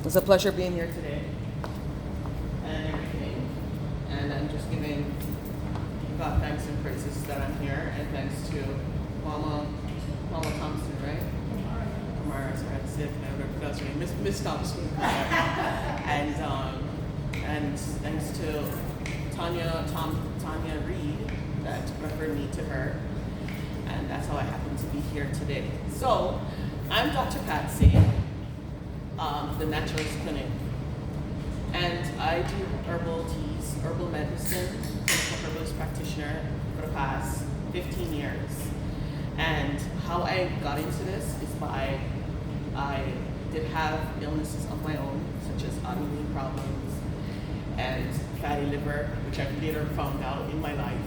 It's a pleasure being here today and everything. And I'm just giving God thanks and praises that I'm here, and thanks to Mama Thompson, right? Kwarama, sorry, I said I never pronounce her name, Miss Thompson. And thanks to Tanya Reed that referred me to her, and that's how I happen to be here today. So I'm Dr. Patsy, the Naturalist Clinic, and I do herbal teas, herbal medicine, clinical herbalist practitioner for the past 15 years. And how I got into this is I did have illnesses of my own, such as autoimmune problems and fatty liver, which I later found out in my life,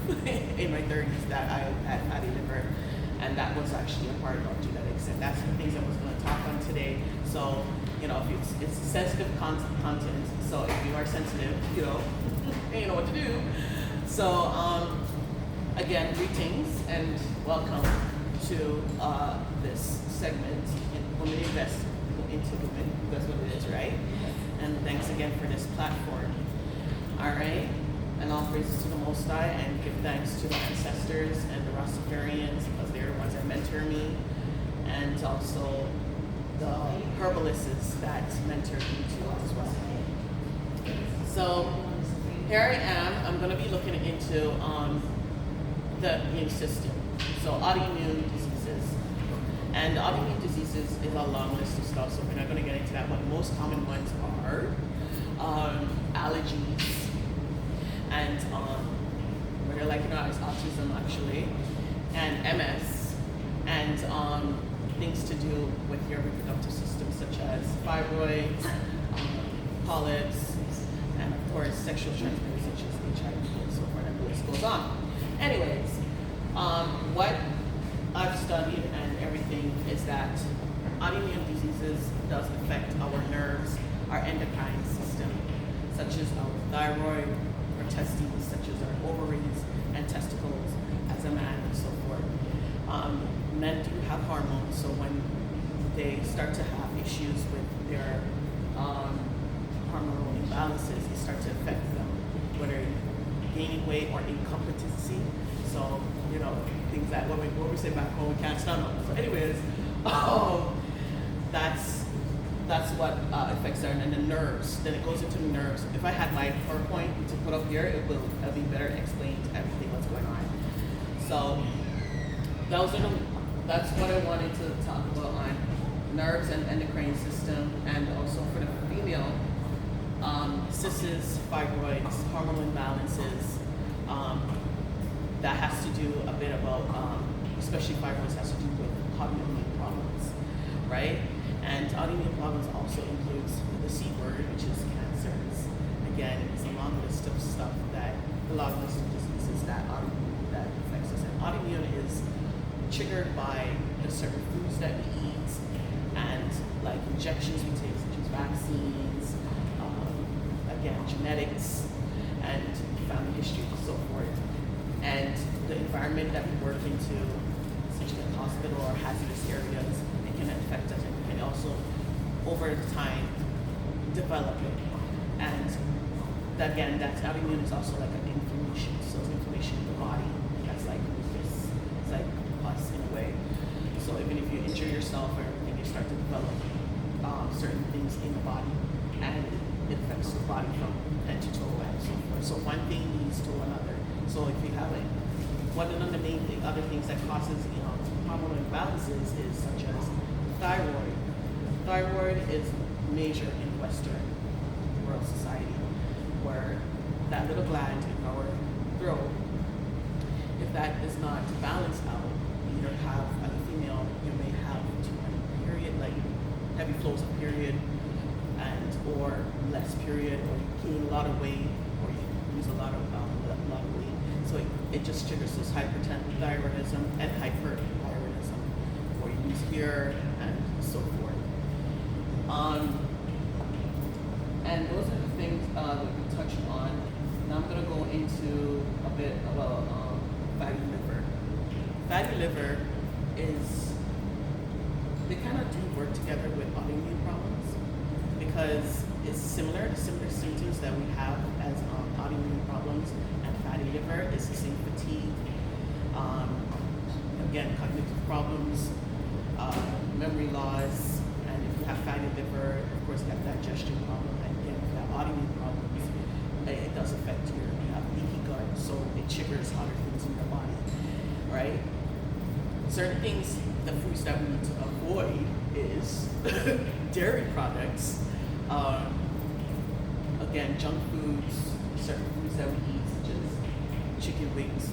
in my 30s, that I had fatty liver. And that was actually a part of genetics. And that's the things I was going to talk on today. So, if it's sensitive content. So if you are sensitive, you know what to do. So, again, greetings and welcome to this segment in Women Invest into Women. That's what it is, right? And thanks again for this platform. All right. And all praises to the Most High, and give thanks to the ancestors and the Rastafarians, because they're the ones that mentor me, and also the herbalists that mentor me too as well. So here I am. I'm going to be looking into the immune system. So autoimmune diseases. And autoimmune diseases is a long list of stuff, so we're not going to get into that, but the most common ones are allergies, and what I like now is autism actually, and MS, and things to do with your reproductive system, such as fibroids, polyps, and of course sexual transmitters such as HIV and so forth, and the list goes on. Anyways, what I've studied and everything is that autoimmune diseases does affect our nerves, our endocrine system, such as our thyroid, our testes, such as our ovaries and testicles as a man, and so forth. Men do have hormones, so when they start to have issues with their hormonal imbalances, they start to affect them, whether gaining weight or incompetency. So, things that what we say back home, we can't stand up. So anyways, that's what affects them, and the nerves. Then it goes into the nerves. If I had my PowerPoint to put up here, it'll be better explained everything what's going on. So that's what I wanted to talk about on nerves and endocrine system, and also for the female, cysts, fibroids, hormonal imbalances. That has to do a bit about, especially fibroids, has to do with autoimmune problems, right? And autoimmune problems also includes the C word, which is cancers. Again, it's a long list of stuff a long list of diseases that affects us. And autoimmune is triggered by the certain foods that we eat, and like injections we take, such as vaccines, again, genetics, and family history, and so forth. And the environment that we work into, such as hospital or hazardous areas, it can affect us, and it can also, over time, develop it. And again, that's autoimmune is also like an inflammation. So it's inflammation in the body. That's like lupus. It's like pus in a way. So even if you injure yourself or anything, you start to develop certain things in the body, and it affects the body from head to toe and so forth. So one thing leads to another. So if you have one of the main other things that causes hormonal imbalances is such as thyroid. Thyroid is major in Western world society, where that little gland in our throat, if that is not balanced out, you either have, as a female, you may have too many period, like heavy flows of period, or less period, or you gain a lot of weight, or you lose a lot of weight. So it just triggers this hyperthyroidism and hyperthyroidism, or you lose hair and so forth. And those are the things that we touched on. Now I'm going to go into a bit about fatty liver. Fatty liver is, they kind of do work together with autoimmune problems, because because it's similar symptoms that we have as autoimmune problems and fatty liver is the same fatigue. Um, Again, cognitive problems, memory loss, and if you have fatty liver, of course, you have digestion problem, and again, if you have autoimmune problems, it does affect you have leaky gut, so it triggers other things in your body, right? Certain things, the foods that we need to avoid is dairy products, again, junk foods, certain foods that we eat, such as chicken wings,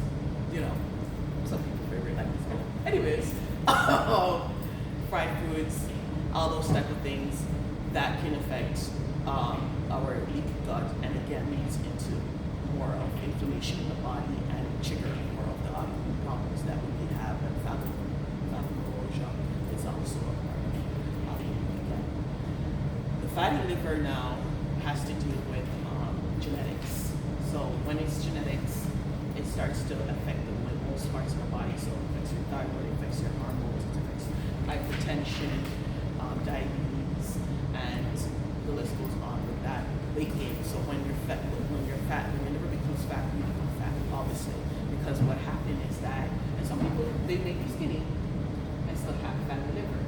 some people's favorite, like this. Anyways, fried foods, all those type of things that can affect our leaky gut, and again leads into more of inflammation in the body and trigger more of the autoimmune problems that we may have. And fibromyalgia is also a part of autoimmune again. The fatty liver now has to do with genetics. So when it's genetics, it starts to affect most parts of the body. So it affects your thyroid, it affects your hormones, it affects hypertension, diabetes, and the list goes on with that. Weight gain. So when your liver becomes fat, you become fat, obviously. Because what happened is that, and some people, they may be skinny and still have fatty liver.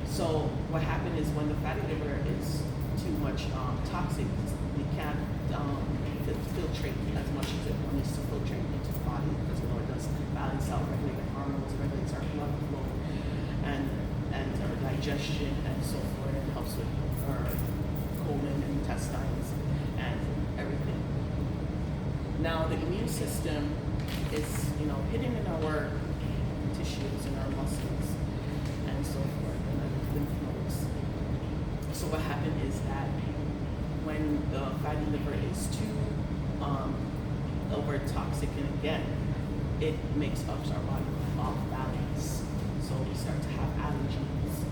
So what happened is when the fatty liver is too much toxic, it can't filtrate as much as it needs to filtrate into the body, because it does balance out, regulate the hormones, regulates our blood flow, and our digestion and so forth. It helps with our colon and intestines and everything. Now the immune system is hidden in our tissues and our muscles and so forth, and our lymph nodes. So what happened is that when the fatty liver is too over toxic, and again, it makes up our body off balance. So we start to have allergies,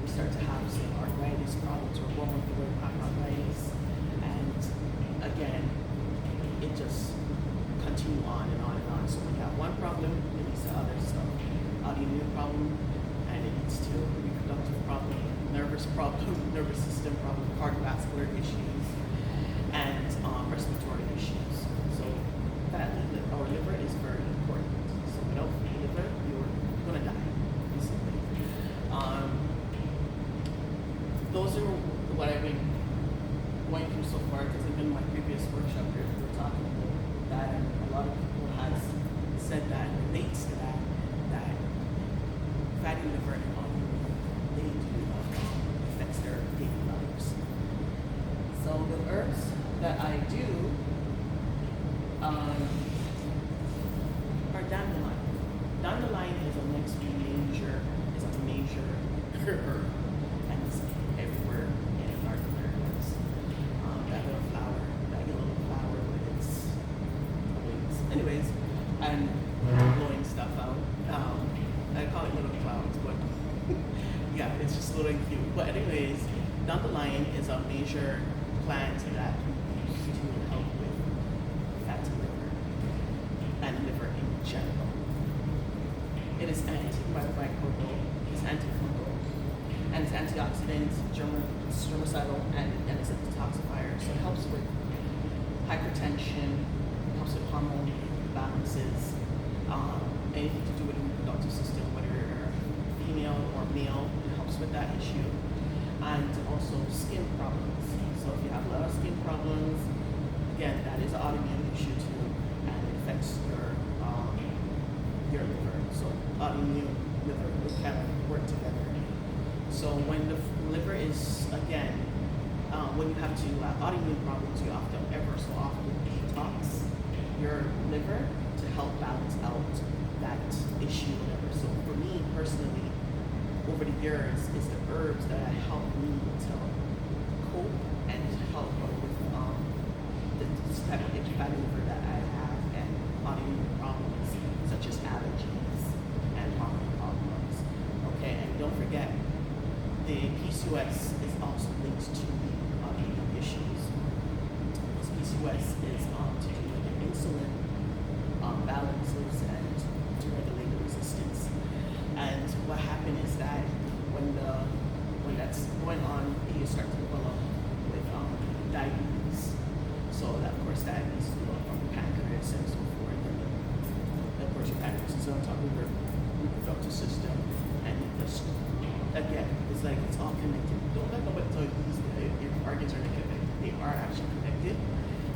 we start to have some arthritis problems, or going through arthritis, and again, it just continue on and on and on. So when you have one problem, it leads to other stuff. Autoimmune problem, and it leads to reproductive problem, nervous system problem, cardiovascular issues, and respiratory issues. So our liver is very important. So without the liver, you're gonna die, basically. Those are what I've been going through so far, because even in my previous workshop we were talking about that, and a lot of people has said that relates to that fatty liver and autoimmune, they do affects their daily lives. So the herbs that I do are dandelion. Dandelion is a major herb, and it's everywhere in North America. That yellow flower with its wings. Anyways, and blowing stuff out. I call it little clouds, but yeah, it's just little and cute. But anyways, dandelion is a major plant that we use to help with fatty liver and liver in general. It is antimicrobial, it's antifungal, and it's antioxidant, germicidal, and it's a detoxifier. So it helps with hypertension, helps with hormone balances, anything to do with the reproductive system, whether you're female or male, it helps with that issue. And also skin problems. So if you have a lot of skin problems, again, that is an autoimmune issue too, and it affects your liver. So autoimmune liver will kind of work together. So when the liver is, again, when you have autoimmune problems, you often so often detox your liver to help balance out that issue, whatever. So for me personally, over the years, is the herbs that help me to cope and to help with this type of fatty liver that I have, and autoimmune problems such as allergies and hormone problems. Okay, and don't forget, the PCOS is also linked to the autoimmune issues. Because PCOS is to do with the insulin balances and to regulate the resistance. And what happened is that when that's going on, you start to it's like it's all connected. Don't let nobody tell you your organs are not connected. They are actually connected,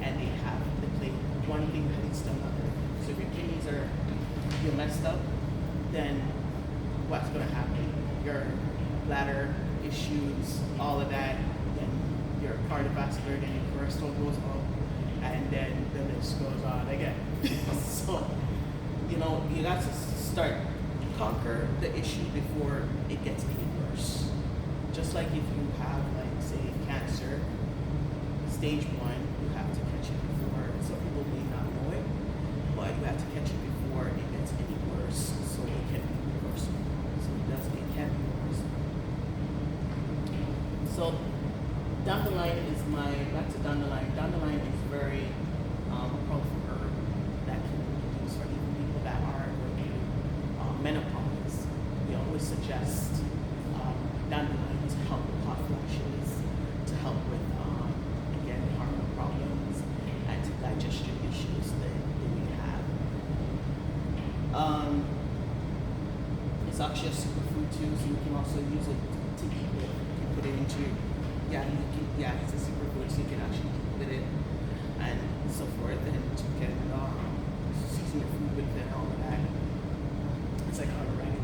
and they play one thing that leads to another. So if your kidneys you're messed up, then what's going to happen? Your bladder issues, all of that, then your cardiovascular, then your cholesterol goes up, and then the list goes on again. So, you know, you got to start conquer the issue before it gets any worse. Just like if you have, like, say, cancer, stage 1, you have to catch it before. Some people may not know it, but you have to catch it before it gets any worse, so it can be reversible. So it can be reversible. So dandelion is back to dandelion. Dandelion is very powerful herb that can be used for even people that are going through menopause. We always suggest dandelion to help with hot flashes, to help with again hormone problems, and to digestion issues that we have. It's actually a superfood too, so you can also use it to eat with. You can put it into it's a superfood, so you can actually eat with it and so forth, and you can season your food with it and all of that. It's like how to write it,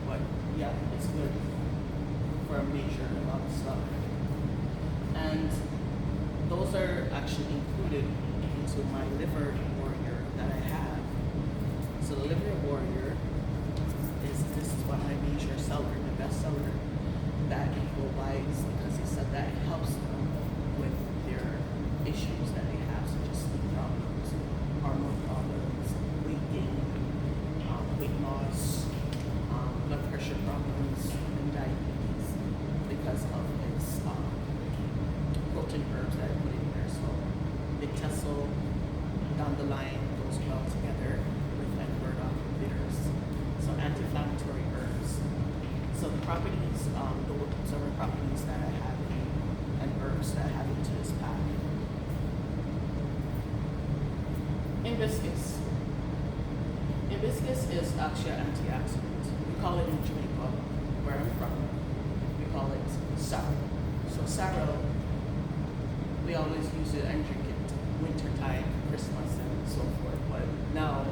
but yeah, it's good for a major amount of stuff. And those are actually included into my liver warrior that I have. So the liver warrior this is what my major seller, the best seller that people buys, because he said that it helps them with their issues that they have, such as sleep problems, hormone problems, weight gain, weight loss, blood pressure problems, and diabetes, because of its protein herbs that I put in there. So big tessel, dandelion goes well together with like burdock bitters. So anti-inflammatory herbs. So the properties, several properties that I have and herbs that I have into this pack. Hibiscus. Hibiscus is actually an antioxidant. We call it in Jamaica, where I'm from, we call it sorrel. So sorrel, we always use it and drink it winter time, Christmas, and so forth. But now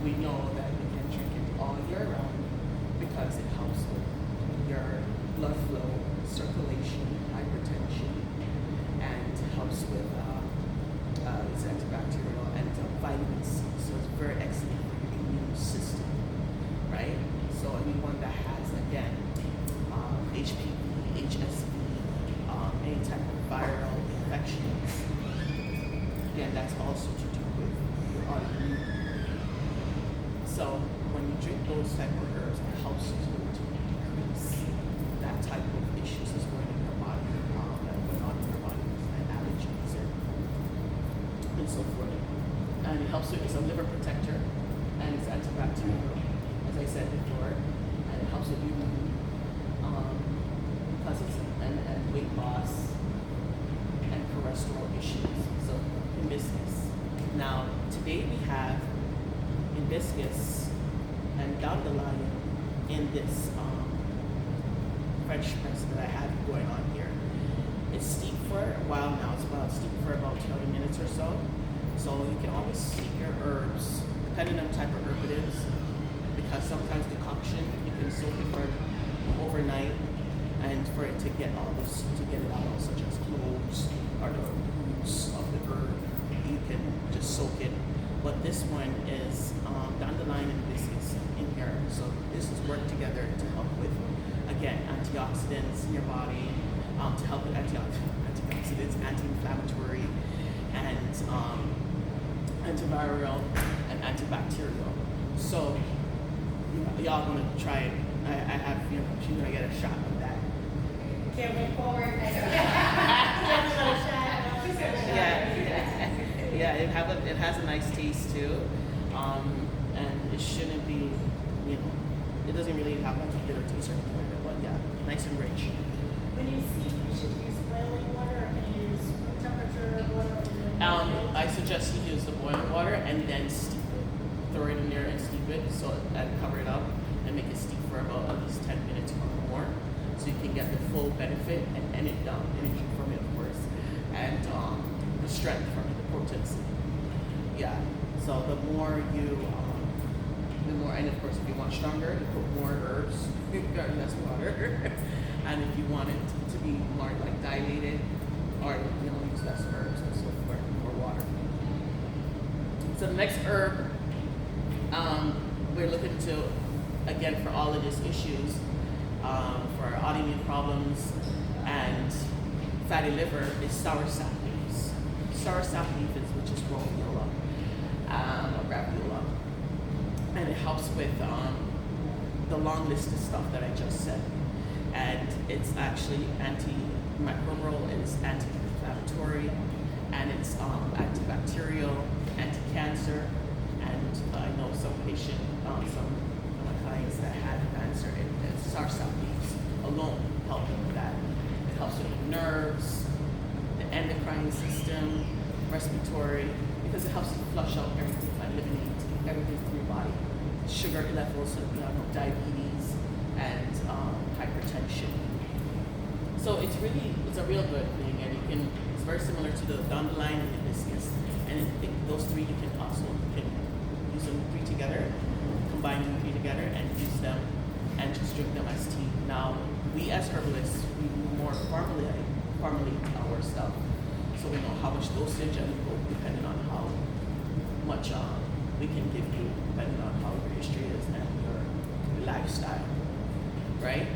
we know that we can drink it all year round because it helps with your blood flow, circulation, hypertension, and helps with it's antibacterial and vitamin C. So it's very excellent for your immune system, right? So anyone that has, again, HPV, HSV, any type of viral infections, again, that's also to do with your autoimmune. So when you drink those type of herbs, it helps you to decrease that type of issues that's going in your body, that are going on in your body, and allergies and so forth. And it helps with, it's a liver protector, and it's antibacterial, as I said before, and it helps with immune, because it's and weight loss and cholesterol issues. So hibiscus. Now today we have hibiscus and dandelion in this French press that I have going on here. It's steeped for a while now. It's steeped for about 20 minutes or so. So you can always steep your herbs, depending on the type of herb it is, because sometimes decoction, you can soak it for overnight, and for it to get all this, to get it out, such as cloves or the roots of the herb, you can just soak it. But this one is dandelion and hibiscus in here. So this is work together to help with, again, antioxidants in your body, to help with antioxidants, anti-inflammatory, and antiviral and antibacterial. So y'all gonna try it. I have, she's gonna get a shot of that. Can't wait forward. Yeah, it has a nice taste too, and it shouldn't be, it doesn't really have like a bitter taste or anything like that, but yeah, nice and rich. When you steep, you should use boiling water, or can you use room temperature water? I suggest you use the boiling water and then steep it. Throw it in there and steep it, and cover it up and make it steep for about at least 10 minutes or more, so you can get the full benefit and energy from it, of course, and the strength from it, the potency. Yeah. So the more you, and of course, if you want stronger, you put more herbs, you got less water, and if you want it to be more like dilated, or use less herbs and so forth, more water. So the next herb we're looking to, again, for all of these issues, for autoimmune problems and fatty liver, is soursop leaves. Soursop leaf is, which is graviola, or graviola, and it helps with the long list of stuff that I just said. And it's actually antimicrobial, it's anti-inflammatory, and it's antibacterial, anti-cancer. And I know some of my clients that had cancer, and soursop leaves alone help them with that. It helps with the nerves, the endocrine system, respiratory, because it helps to flush out everything, eliminate everything from your body. Sugar levels, diabetes, and hypertension. So it's a real good thing, and it's very similar to the dandelion and hibiscus. And those three you can use them three together, combine them three together, and use them and just drink them as tea. Now, we as herbalists, we more formulate our stuff, so we know how much dosage, and we go depending on how much we can give you, depending on how your history is and your lifestyle, right?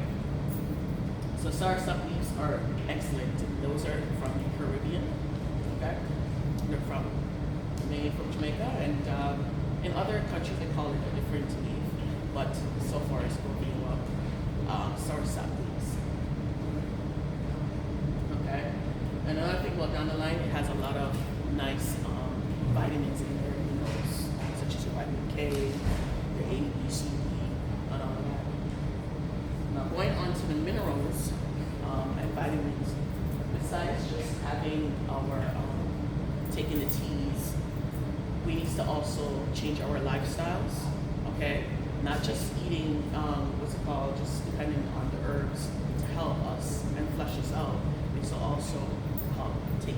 So soursop leaves are excellent. Those are from the Caribbean, okay? They're mainly from Jamaica, and in other countries they call it a different leaf, but so far it's graviola, soursop leaves. Okay? And another thing about dandelion, it has a lot of nice vitamins in there, such as your vitamin K, your A, B, C, D, and all of that. Now going on to the minerals and vitamins, besides just having our taking the teas, we need to also change our lifestyles, okay? Not just eating, just depending on the herbs to help us and flush us out. It's also help take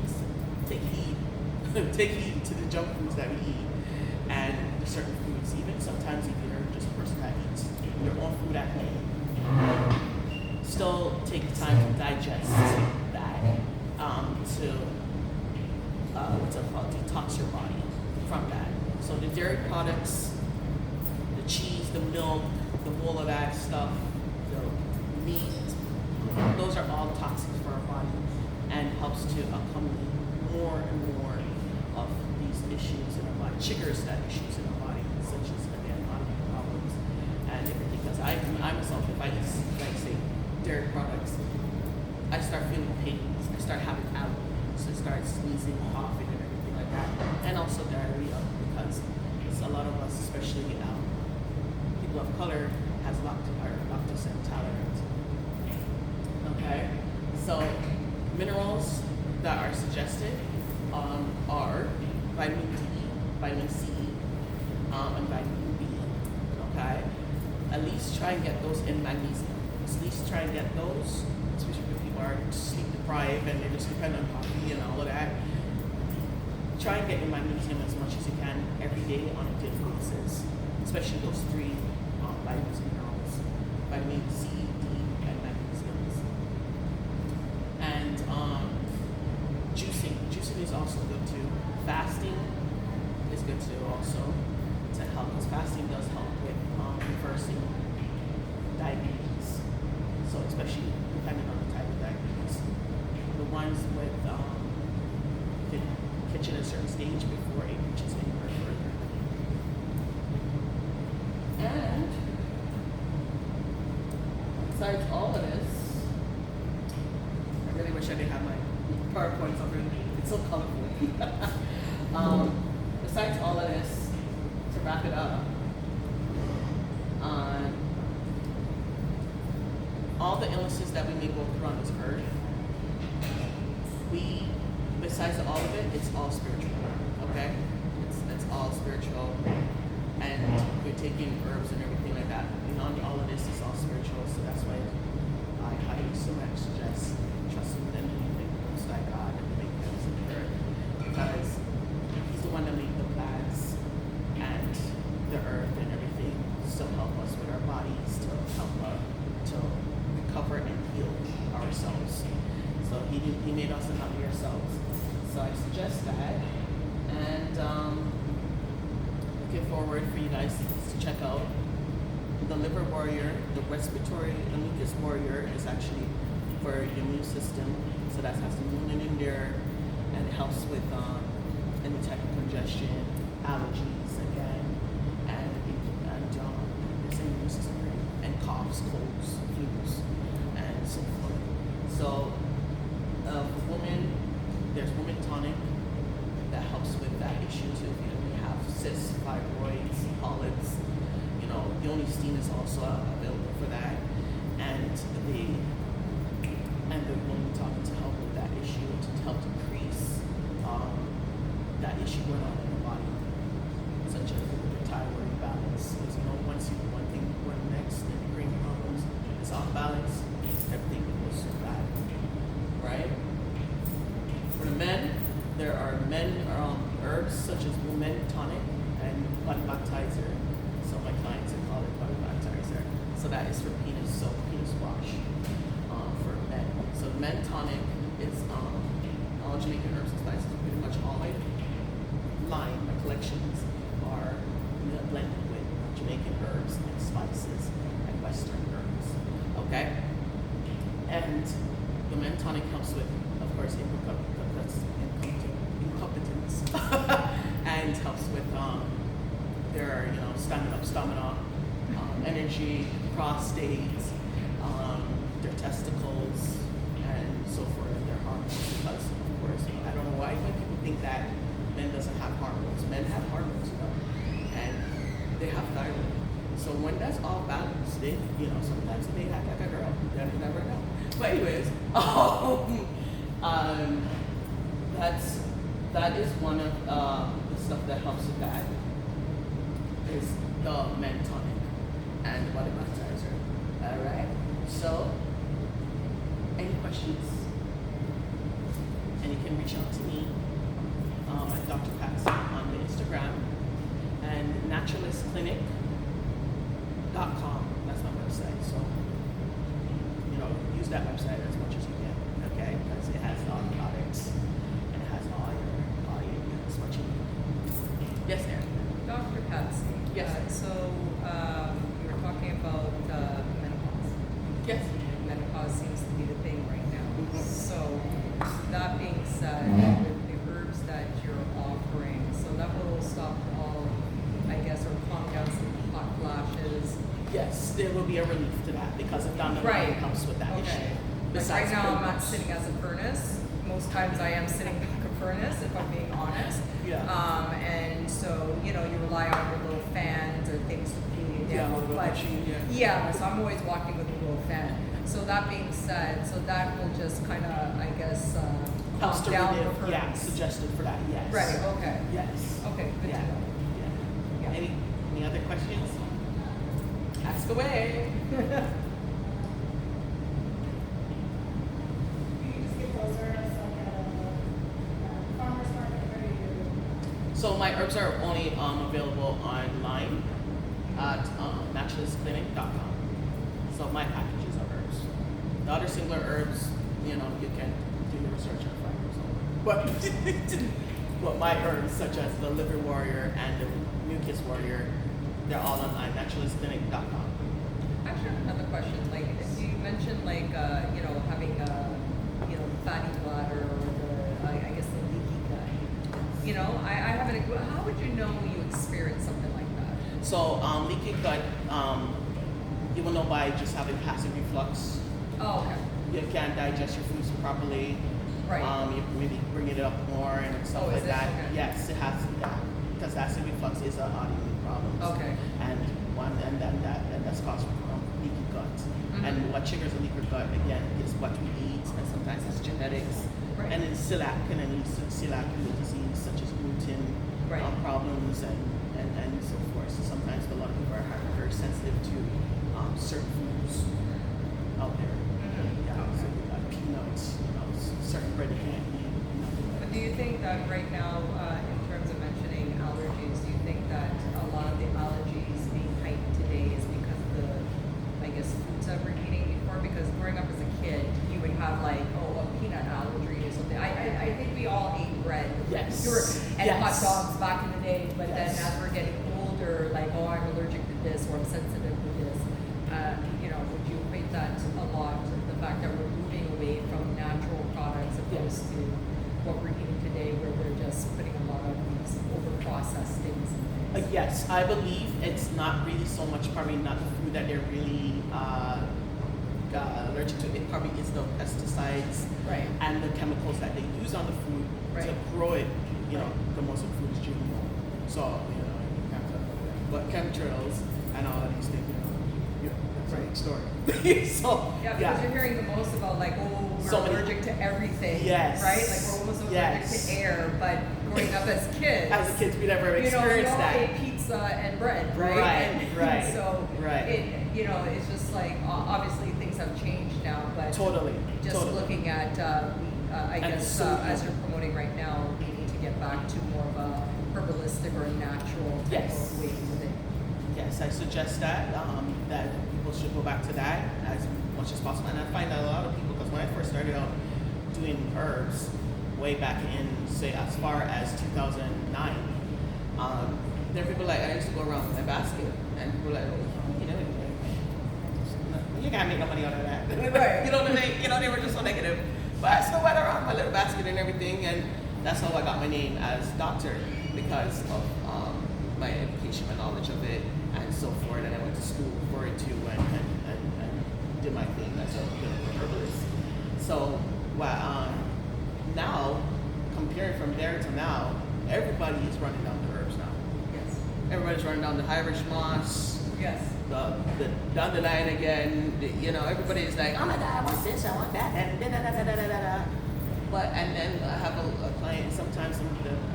heed to the junk foods that we eat and the certain foods. Even sometimes if you're just a person that eats your own food at home, still take the time to digest that, detox your body from that. So the dairy products, the cheese, the milk, all of that stuff, the meat, those are all toxic for our body and helps to accompany more and more of these issues in our body, triggers that issues in our body, such as, again, autoimmune problems and everything. Because I myself, if I eat, like say, dairy products, I start feeling pain, I start having allergies, I start sneezing, coughing, and everything like that, and also diarrhea, because it's a lot of us, especially people of color, has lactose intolerance. Okay, so minerals that are suggested are vitamin D, vitamin C, and vitamin B. Okay, at least try and get those in magnesium. At least try and get those, especially when people are sleep deprived and they just depend on coffee and all of that. Try and get your magnesium as much as you can every day on a daily basis, especially those three vitamins and minerals, vitamin C, D, and magnesium. And juicing is also good too. Fasting is good too also to help, because fasting does help with reversing diabetes. So especially depending on the type of diabetes. The ones with can catch at a certain stage before it reaches anywhere further. And besides all of this, I really wish I didn't have my PowerPoints up there. It's so colorful. Besides all of this, to wrap it up, all the illnesses that we may go through on this earth, besides all of it, it's all spiritual, okay? It's all spiritual, and we're taking herbs and everything like that. Beyond all of this, it's all spiritual, so that's why I highly suggest trusting them to make most like God and make heavens and the earth, because He's the one that made the plants and the earth and everything to help us with our bodies, to help to recover and heal ourselves. So he made us and not we ourselves. So I suggest that, and looking forward for you guys to check out the Liver Warrior. The mucus warrior is actually for your immune system. So that has the moon in there, and it helps with any type of congestion, allergies again, and it's an immune system, and coughs, colds, flus, and so forth. So for women, there's women tonic that helps with that issue too. If you have cysts, fibroids, polyps, the only steam is also available for that, and the woman tonic to help with that issue, to help decrease that issue going on in the body, such as the thyroid balance. Because once you one thing one next, then you bring problems. It's off balance, everything goes bad, right? For the men, there are herbs such as women tonic and body baptizer. So my clients call it body baptizer. So that is for penis soap, penis wash for men. So men tonic is all Jamaican herbs and spices. Pretty much all my line, my collections are blended with Jamaican herbs and spices and Western herbs. Okay? And the men tonic helps with, of course, incompetence and helps with their stamina, energy, prostate, their testicles, and so forth, and their hormones. Because of course, I don't know why people think that men doesn't have hormones. Men have hormones, and they have thyroid. So when that's all balanced, they, sometimes they act like a girl. You never know. But anyways, that is one of the stuff that helps with that. Is the men tonic and body baptizer. All right. So, any questions? And you can reach out to me at Dr. Paxson on the Instagram and naturalistclinic.com. That's my website. So, use that website as much as you can. Okay, because it has all the products and it has all your body as much as you need. Yes, Erin. Dr. Patsy. Yes. So you were talking about menopause. Yes. Menopause seems to be the thing right now. Mm-hmm. So that being said, with the herbs that you're offering, so that will stop all, I guess, or calm down some hot flashes. Yes, there will be a relief to that because of down the line comes with that issue. Like right now, I'm not sitting as a furnace. Most times, I am sitting back a furnace, if I'm being honest. Yeah. And so you rely on your little fans or things to cool you down. So I'm always walking with a little fan. So that being said, so that will just kind of, I guess, helps calm to down relieve, the furnace. suggested for that, yes. Right. Okay. Yes. Okay. Good to know. Yeah. Any other questions? Ask away. You just get those herbs like at a farmer's market, or you? So my herbs are only available online at naturalistclinic.com. So my packages are herbs. The other singular herbs, you can do your research and find yourself. But my herbs, such as the Liver Warrior and the Mucus Warrior, they're all on naturalistclinic.com. Actually, I have another question. Like, if you mentioned, having fatty bladder or I guess the leaky gut. I haven't. How would you know when you experience something like that? So leaky gut, you will know by just having acid reflux. Oh, okay. You can't digest your foods properly. Right. You maybe bring it up more and stuff like that. Okay. Yes, it has. Yeah, because acid reflux is an autoimmune problem. Okay. And that's caused from leaky gut. Mm-hmm. And what triggers a leaky gut again is what we eat, and sometimes it's genetics. Right. And it's celiac disease such as gluten problems and so forth. So sometimes a lot of people are very sensitive to certain foods out there. Mm-hmm. certain bread you can't eat. But do you think that right now, in terms of mentioning allergies, do you think that a lot of the allergies being heightened today is because of the, I guess, foods that we're eating before? Because growing up as a kid, you would have like, a peanut allergy or something. I think we all ate bread. Yes. And Yes. hot dogs back in the day, but then Yes. as we're getting older, like, I'm allergic to this or I'm sensitive to this. Would you equate that a lot, the fact that we're moving away from natural products opposed to what we're eating today, where they're just putting a lot of these over-processed things in things? Yes, I believe it's not really so much probably not the food that they're really allergic to. It probably is the pesticides Right. and the chemicals that they use on the food to Right. grow it. The most of the food is GMO. So, you have to, but chemtrails and all of these things, that's a big story. So, Yeah, because you're hearing the most about like, we're So many- allergic to everything. Yes. Right? Like we're almost allergic Yes. to air, but growing up as kids. as a kids, we never experienced we all that. ate pizza and bread, right? Right, And right, So right. it's just like obviously things have changed now, but Totally. just totally. looking at, I And guess so- as you're promoting right now, we need to get back to more of a herbalistic or natural type Yes. of way with it. Yes, I suggest that people should go back to that as much as possible. And I find that a lot of people, because when I first started out doing herbs, way back in, say, as far as 2009, there are people like, I used to go around with a basket, and people were like, you can't make no money out of that. Right. You know what I mean? They were just so negative. But I still went around my little basket and everything, and that's how I got my name as doctor, because of my education, my knowledge of it, and so forth. And I went to school for it too, and did my thing as a herbalist. So, now, comparing from there to now, everybody is running down the herbs now. Yes. Everybody's running down the Irish moss, Yes. the dandelion again. Everybody's like, oh my God, I want this, I want that, and da da da da da da da. But and then I have a client. Sometimes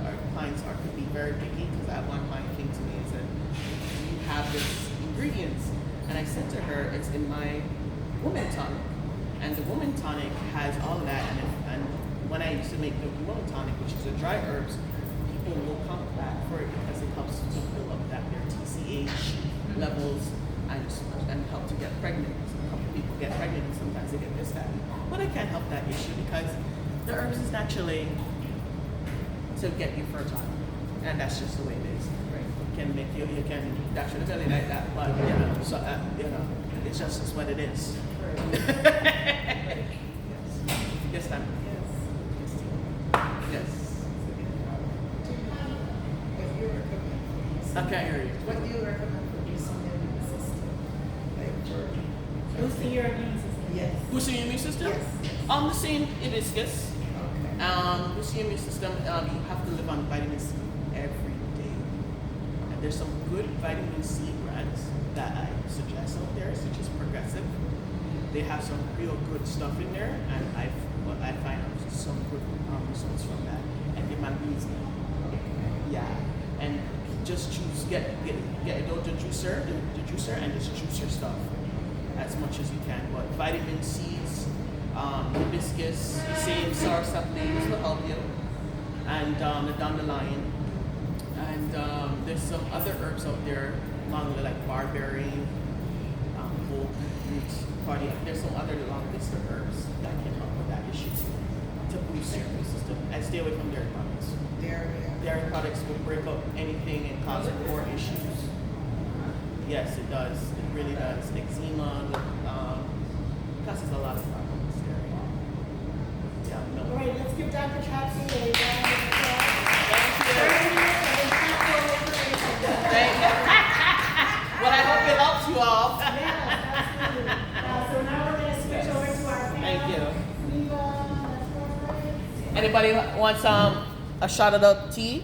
our clients could be very picky, because I have one client came to me and said, "Do you have this ingredients?" And I said to her, "It's in my woman tonic, and the woman tonic has all of that." And when I used to make the woman tonic, which is the dry herbs, people will come back for it because it helps to build up their TCH levels and help to get pregnant. A couple people get pregnant and sometimes they get pissed at me. But I can't help that issue because the herbs is naturally to get you fertile. And that's just the way it is. Right? It can make you can dash your belly like that, but it's just what it is. Yes, ma'am. Yes. What do you recommend? I can't hear you. What do you recommend for boosting the immune system? Like for Boosting your immune system. yes. Boosting your immune system? Yes. The same hibiscus. Okay. Boosting your immune system, you have to live on vitamin C every day. And there's some good vitamin C brands that I suggest out there, such as Progressive. They have some real good stuff in there, and I find some good results from that. And the magnesium. Yeah. And just get the juicer, and just juice your stuff as much as you can. But vitamin C's, hibiscus, same soursop leaves will help you, and the dandelion, and there's some other herbs out there, like barberry, oak root, cardiac. There's some other long list of herbs that can help with that issue to boost your immune system. And stay away from dairy products. Dairy products will break up anything and cause more issues. Yes, it does. It really does. Eczema, causes a lot of problems. Yeah, no. All right, let's give Dr. Chapsey a round of applause. Thank you. Well, I hope it helps you all. Yes, absolutely. So now we're going to switch over to our panel. Thank you. Viva, let's go for it. Anybody wants a shot of the tea?